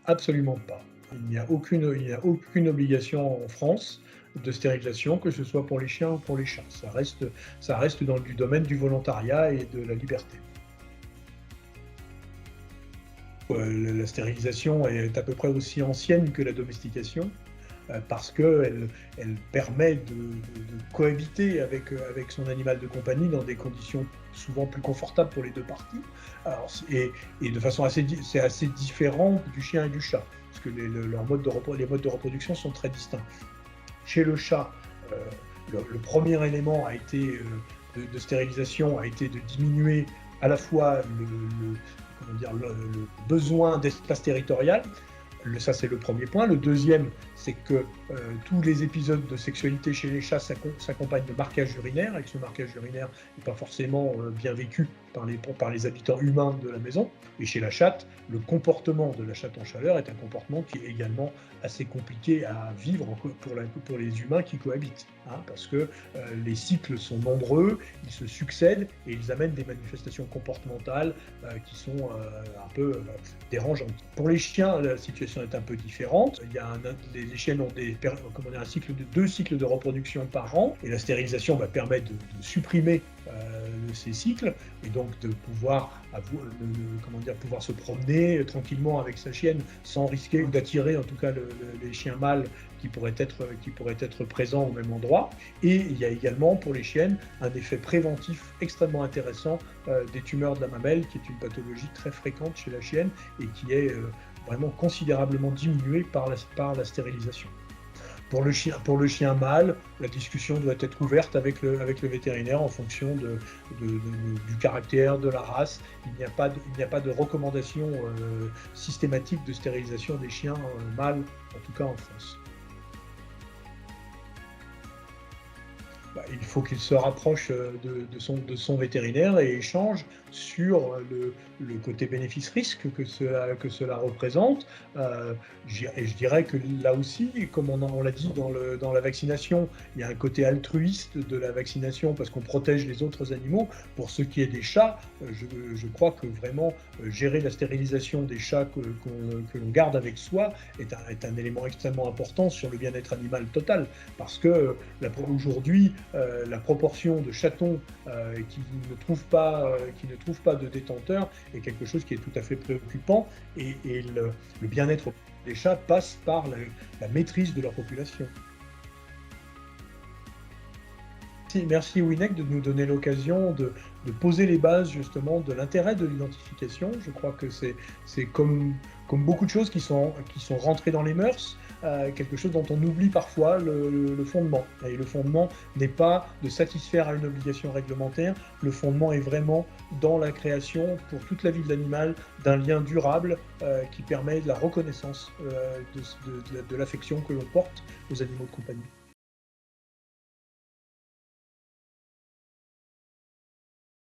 Absolument pas. Il n'y a aucune obligation en France de stérilisation, que ce soit pour les chiens ou pour les chats. Ça reste dans du domaine du volontariat et de la liberté. La stérilisation est à peu près aussi ancienne que la domestication, parce qu'elle permet de cohabiter avec son animal de compagnie dans des conditions souvent plus confortables pour les 2 parties. Alors et de façon c'est assez différent du chien et du chat, parce que les modes de reproduction sont très distincts. Chez le chat, heu, le 1er élément de stérilisation a été de diminuer à la fois comment dire? Le besoin d'espace territorial. Ça, c'est le premier point. Le deuxième, c'est que tous les épisodes de sexualité chez les chats s'accompagnent de marquage urinaire, et que ce marquage urinaire n'est pas forcément bien vécu par les habitants humains de la maison. Et chez la chatte, le comportement de la chatte en chaleur est un comportement qui est également assez compliqué à vivre pour les humains qui cohabitent, hein, parce que les cycles sont nombreux, ils se succèdent et ils amènent des manifestations comportementales qui sont un peu dérangeantes. Pour les chiens, la situation est un peu différente. Les chiennes ont deux cycles de reproduction par an, et la stérilisation permet de supprimer ces cycles, et donc de pouvoir se promener tranquillement avec sa chienne sans risquer d'attirer en tout cas les chiens mâles qui pourraient être présents au même endroit. Et il y a également pour les chiennes un effet préventif extrêmement intéressant des tumeurs de la mamelle, qui est une pathologie très fréquente chez la chienne et qui est vraiment considérablement diminuée par la stérilisation. Pour le chien mâle, la discussion doit être ouverte avec le vétérinaire en fonction du caractère, de la race. Il n'y a pas de recommandation systématique de stérilisation des chiens mâles, en tout cas en France. Il faut qu'il se rapproche de son vétérinaire et échange sur le côté bénéfice-risque que cela représente. Et je dirais que là aussi, comme on l'a dit dans la vaccination, il y a un côté altruiste de la vaccination parce qu'on protège les autres animaux. Pour ce qui est des chats, je crois que vraiment gérer la stérilisation des chats que l'on garde avec soi est un élément extrêmement important sur le bien-être animal total. Parce que aujourd'hui, la proportion de chatons qui ne trouvent pas de détenteur est quelque chose qui est tout à fait préoccupant, et le bien-être des chats passe par la maîtrise de leur population. Merci Winec de nous donner l'occasion de poser les bases justement de l'intérêt de l'identification. Je crois que c'est comme beaucoup de choses qui sont rentrées dans les mœurs, quelque chose dont on oublie parfois le fondement. Et le fondement n'est pas de satisfaire à une obligation réglementaire, le fondement est vraiment dans la création pour toute la vie de l'animal d'un lien durable qui permet de la reconnaissance de l'affection que l'on porte aux animaux de compagnie.